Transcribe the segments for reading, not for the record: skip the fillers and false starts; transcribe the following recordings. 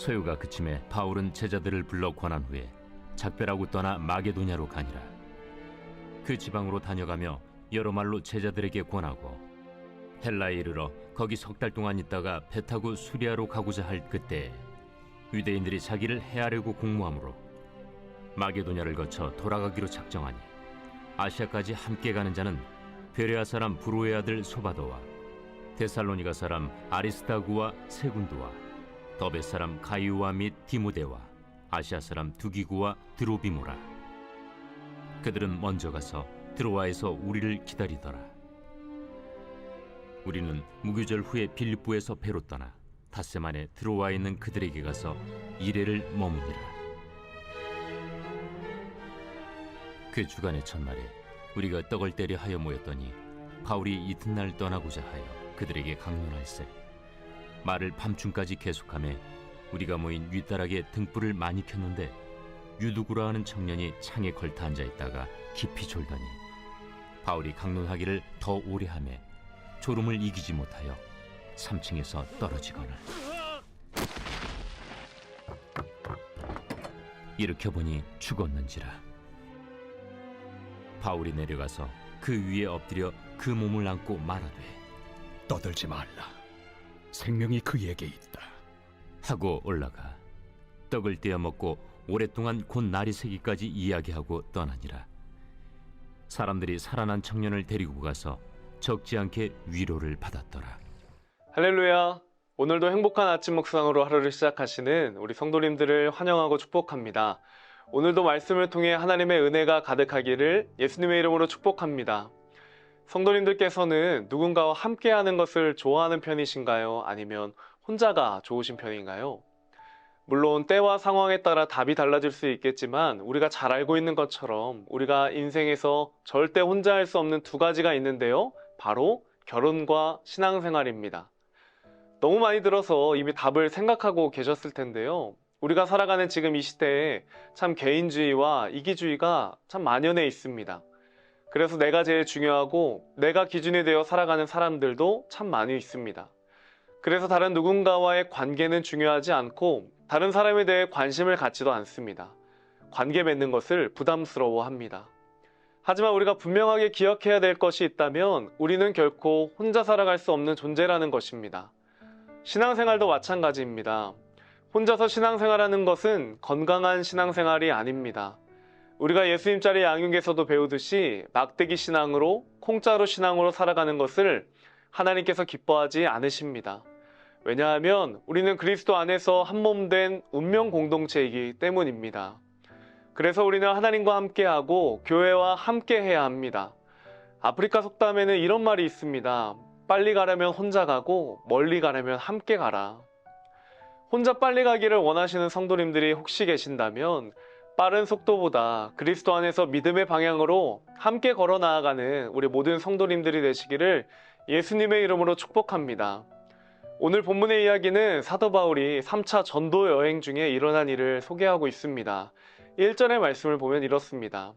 소요가 그침에 바울은 제자들을 불러 권한 후에 작별하고 떠나 마게도냐로 가니라. 그 지방으로 다녀가며 여러 말로 제자들에게 권하고 헬라에 이르러 거기 석 달 동안 있다가 배 타고 수리아로 가고자 할 그때 유대인들이 자기를 해하려고 공모하므로 마게도냐를 거쳐 돌아가기로 작정하니 아시아까지 함께 가는 자는 베레아 사람 브로의 아들 소바도와 데살로니가 사람 아리스다구와 세군도와 더베 사람 가이오와 및 디모데와 아시아 사람 두기구와 드로비모라. 그들은 먼저 가서 드로아에서 우리를 기다리더라. 우리는 무교절 후에 빌립보에서 배로 떠나 닷새 만에 드로아에 있는 그들에게 가서 이레를 머무니라. 그 주간의 첫날에 우리가 떡을 때려 하여 모였더니 바울이 이튿날 떠나고자 하여 그들에게 강론할세 말을 밤중까지 계속하며 우리가 모인 윗다락에 등불을 많이 켰는데 유두구라 하는 청년이 창에 걸터 앉아 있다가 깊이 졸더니 바울이 강론하기를 더 오래 하며 졸음을 이기지 못하여 3층에서 떨어지거늘 일으켜 보니 죽었는지라. 바울이 내려가서 그 위에 엎드려 그 몸을 안고 말하되 떠들지 말라. 생명이 그에게 있다. 하고 올라가 떡을 떼어 먹고 오랫동안 곧 날이 새기까지 이야기하고 떠나니라. 사람들이 살아난 청년을 데리고 가서 적지 않게 위로를 받았더라. 할렐루야! 오늘도 행복한 아침 묵상으로 하루를 시작하시는 우리 성도님들을 환영하고 축복합니다. 오늘도 말씀을 통해 하나님의 은혜가 가득하기를 예수님의 이름으로 축복합니다. 성도님들께서는 누군가와 함께하는 것을 좋아하는 편이신가요? 아니면 혼자가 좋으신 편인가요? 물론 때와 상황에 따라 답이 달라질 수 있겠지만 우리가 잘 알고 있는 것처럼 우리가 인생에서 절대 혼자 할 수 없는 두 가지가 있는데요. 바로 결혼과 신앙생활입니다. 너무 많이 들어서 이미 답을 생각하고 계셨을 텐데요. 우리가 살아가는 지금 이 시대에 참 개인주의와 이기주의가 참 만연해 있습니다. 그래서 내가 제일 중요하고 내가 기준이 되어 살아가는 사람들도 참 많이 있습니다. 그래서 다른 누군가와의 관계는 중요하지 않고 다른 사람에 대해 관심을 갖지도 않습니다. 관계 맺는 것을 부담스러워합니다. 하지만 우리가 분명하게 기억해야 될 것이 있다면 우리는 결코 혼자 살아갈 수 없는 존재라는 것입니다. 신앙생활도 마찬가지입니다. 혼자서 신앙생활하는 것은 건강한 신앙생활이 아닙니다. 우리가 예수님 자리 양육에서도 배우듯이 막대기 신앙으로 공짜로 신앙으로 살아가는 것을 하나님께서 기뻐하지 않으십니다. 왜냐하면 우리는 그리스도 안에서 한 몸 된 운명 공동체이기 때문입니다. 그래서 우리는 하나님과 함께하고 교회와 함께해야 합니다. 아프리카 속담에는 이런 말이 있습니다. 빨리 가려면 혼자 가고 멀리 가려면 함께 가라. 혼자 빨리 가기를 원하시는 성도님들이 혹시 계신다면 빠른 속도보다 그리스도 안에서 믿음의 방향으로 함께 걸어 나아가는 우리 모든 성도님들이 되시기를 예수님의 이름으로 축복합니다. 오늘 본문의 이야기는 사도 바울이 3차 전도 여행 중에 일어난 일을 소개하고 있습니다. 1절의 말씀을 보면 이렇습니다.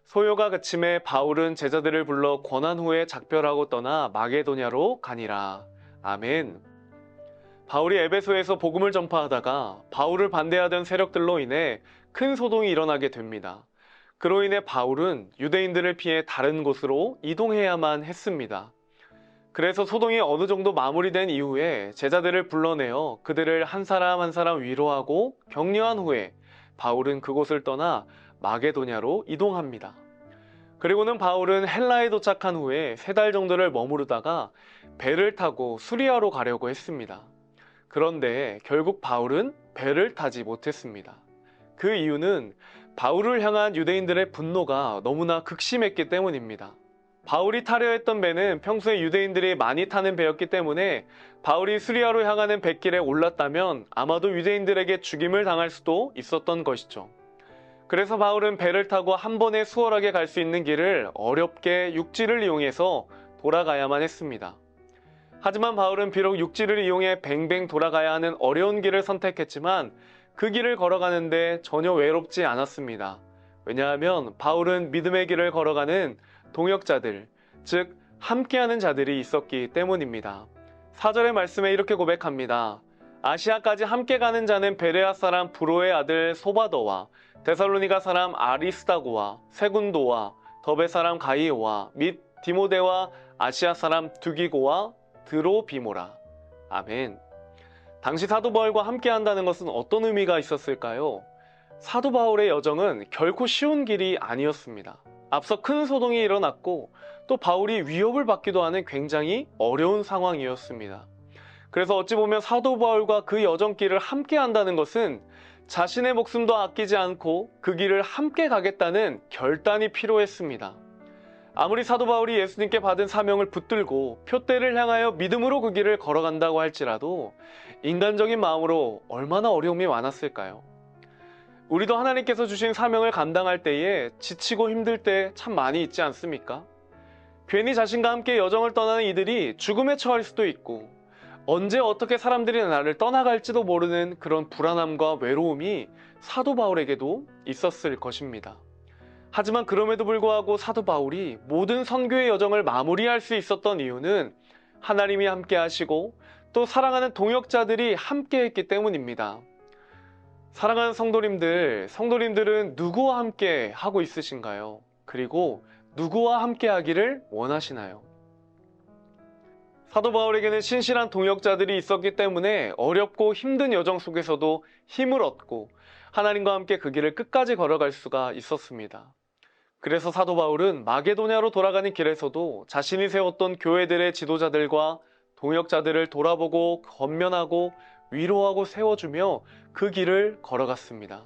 소요가 그침에 바울은 제자들을 불러 권한 후에 작별하고 떠나 마게도냐로 가니라. 아멘. 바울이 에베소에서 복음을 전파하다가 바울을 반대하던 세력들로 인해 큰 소동이 일어나게 됩니다. 그로 인해 바울은 유대인들을 피해 다른 곳으로 이동해야만 했습니다. 그래서 소동이 어느 정도 마무리된 이후에 제자들을 불러내어 그들을 한 사람 한 사람 위로하고 격려한 후에 바울은 그곳을 떠나 마게도냐로 이동합니다. 그리고는 바울은 헬라에 도착한 후에 3달 정도를 머무르다가 배를 타고 수리아로 가려고 했습니다. 그런데 결국 바울은 배를 타지 못했습니다. 그 이유는 바울을 향한 유대인들의 분노가 너무나 극심했기 때문입니다. 바울이 타려 했던 배는 평소에 유대인들이 많이 타는 배였기 때문에 바울이 수리아로 향하는 뱃길에 올랐다면 아마도 유대인들에게 죽임을 당할 수도 있었던 것이죠. 그래서 바울은 배를 타고 한 번에 수월하게 갈 수 있는 길을 어렵게 육지를 이용해서 돌아가야만 했습니다. 하지만 바울은 비록 육지를 이용해 뱅뱅 돌아가야 하는 어려운 길을 선택했지만 그 길을 걸어가는데 전혀 외롭지 않았습니다. 왜냐하면 바울은 믿음의 길을 걸어가는 동역자들, 즉 함께하는 자들이 있었기 때문입니다. 4절의 말씀에 이렇게 고백합니다. 아시아까지 함께 가는 자는 베레아 사람 브로의 아들 소바더와 데살로니가 사람 아리스다고와 세군도와 더베 사람 가이오와 및 디모데와 아시아 사람 두기고와 드로비모라. 아멘. 당시 사도 바울과 함께 한다는 것은 어떤 의미가 있었을까요? 사도 바울의 여정은 결코 쉬운 길이 아니었습니다. 앞서 큰 소동이 일어났고 또 바울이 위협을 받기도 하는 굉장히 어려운 상황이었습니다. 그래서 어찌 보면 사도 바울과 그 여정길을 함께 한다는 것은 자신의 목숨도 아끼지 않고 그 길을 함께 가겠다는 결단이 필요했습니다. 아무리 사도 바울이 예수님께 받은 사명을 붙들고 표대를 향하여 믿음으로 그 길을 걸어간다고 할지라도 인간적인 마음으로 얼마나 어려움이 많았을까요? 우리도 하나님께서 주신 사명을 감당할 때에 지치고 힘들 때 참 많이 있지 않습니까? 괜히 자신과 함께 여정을 떠나는 이들이 죽음에 처할 수도 있고 언제 어떻게 사람들이 나를 떠나갈지도 모르는 그런 불안함과 외로움이 사도 바울에게도 있었을 것입니다. 하지만 그럼에도 불구하고 사도 바울이 모든 선교의 여정을 마무리할 수 있었던 이유는 하나님이 함께 하시고 또 사랑하는 동역자들이 함께 했기 때문입니다. 사랑하는 성도님들은 누구와 함께 하고 있으신가요? 그리고 누구와 함께 하기를 원하시나요? 사도 바울에게는 신실한 동역자들이 있었기 때문에 어렵고 힘든 여정 속에서도 힘을 얻고 하나님과 함께 그 길을 끝까지 걸어갈 수가 있었습니다. 그래서 사도 바울은 마게도냐로 돌아가는 길에서도 자신이 세웠던 교회들의 지도자들과 동역자들을 돌아보고 권면하고 위로하고 세워주며 그 길을 걸어갔습니다.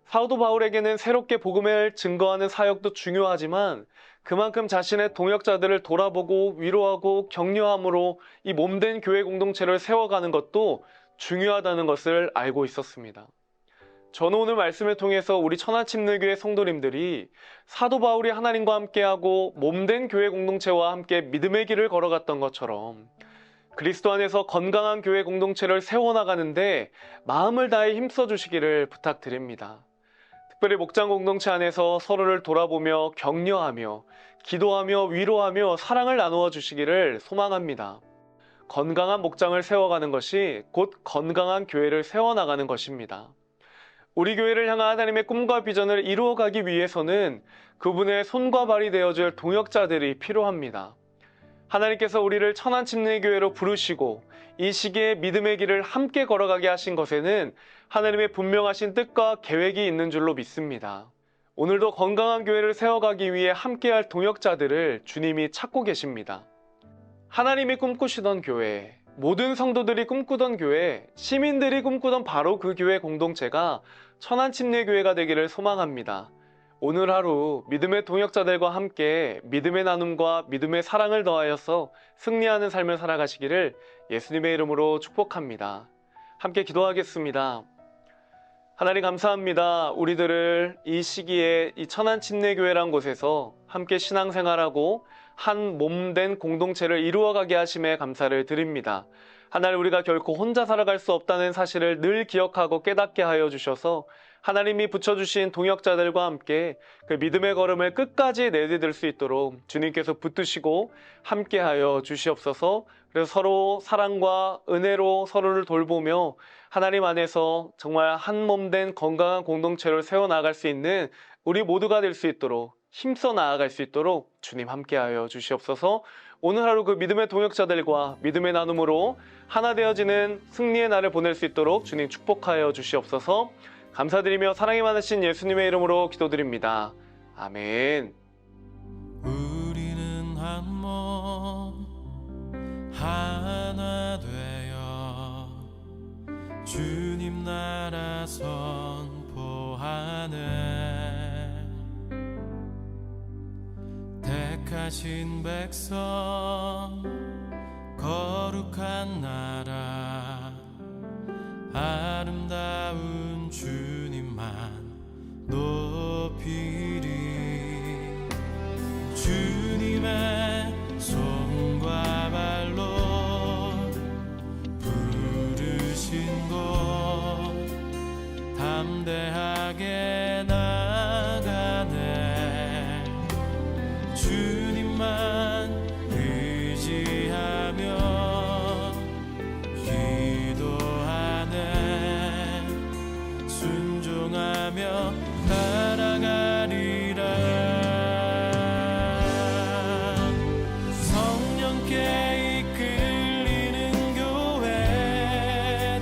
사도 바울에게는 새롭게 복음을 증거하는 사역도 중요하지만 그만큼 자신의 동역자들을 돌아보고 위로하고 격려함으로 이 몸된 교회 공동체를 세워가는 것도 중요하다는 것을 알고 있었습니다. 저는 오늘 말씀을 통해서 우리 천안침례교회 성도님들이 사도 바울이 하나님과 함께하고 몸된 교회 공동체와 함께 믿음의 길을 걸어갔던 것처럼 그리스도 안에서 건강한 교회 공동체를 세워나가는데 마음을 다해 힘써 주시기를 부탁드립니다. 특별히 목장 공동체 안에서 서로를 돌아보며 격려하며 기도하며 위로하며 사랑을 나누어 주시기를 소망합니다. 건강한 목장을 세워가는 것이 곧 건강한 교회를 세워나가는 것입니다. 우리 교회를 향한 하나님의 꿈과 비전을 이루어가기 위해서는 그분의 손과 발이 되어줄 동역자들이 필요합니다. 하나님께서 우리를 천안침례교회로 부르시고 이 시기에 믿음의 길을 함께 걸어가게 하신 것에는 하나님의 분명하신 뜻과 계획이 있는 줄로 믿습니다. 오늘도 건강한 교회를 세워가기 위해 함께할 동역자들을 주님이 찾고 계십니다. 하나님이 꿈꾸시던 교회, 모든 성도들이 꿈꾸던 교회, 시민들이 꿈꾸던 바로 그 교회 공동체가 천안침례교회가 되기를 소망합니다. 오늘 하루 믿음의 동역자들과 함께 믿음의 나눔과 믿음의 사랑을 더하여서 승리하는 삶을 살아가시기를 예수님의 이름으로 축복합니다. 함께 기도하겠습니다. 하나님 감사합니다. 우리들을 이 시기에 이 천안침례교회란 곳에서 함께 신앙생활하고 한 몸된 공동체를 이루어가게 하심에 감사를 드립니다. 하나님, 우리가 결코 혼자 살아갈 수 없다는 사실을 늘 기억하고 깨닫게 하여 주셔서 하나님이 붙여주신 동역자들과 함께 그 믿음의 걸음을 끝까지 내디딜 수 있도록 주님께서 붙드시고 함께하여 주시옵소서. 그래서 서로 사랑과 은혜로 서로를 돌보며 하나님 안에서 정말 한 몸된 건강한 공동체를 세워나갈 수 있는 우리 모두가 될 수 있도록 힘써 나아갈 수 있도록 주님 함께하여 주시옵소서. 오늘 하루 그 믿음의 동역자들과 믿음의 나눔으로 하나 되어지는 승리의 날을 보낼 수 있도록 주님 축복하여 주시옵소서. 감사드리며 사랑이 많으신 예수님의 이름으로 기도드립니다. 아멘. 우리는 한 몸 하나 되어 주님 나라 선포하네. 택하신 백성 거룩한 나라 아름다운 주님만 높이리. 주님의 손과 발로 부르신 곳 담대하게 나가네. 주님만 의지하며 기도 순종하며 따라가리라. 성령께 이끌리는 교회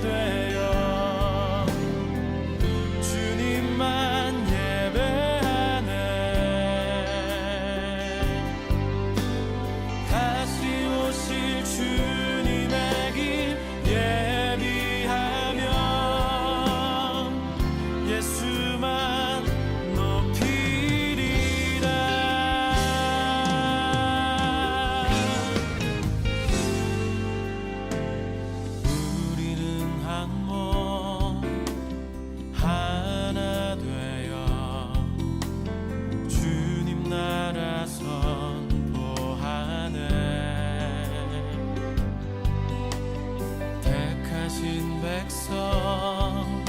되어 주님만 예배하네. 다시 오실 주님의 길 예비하며 예수만 높이리라. 우리는 한 몸 하나 되어 주님 나라 선포하네. 택하신 백성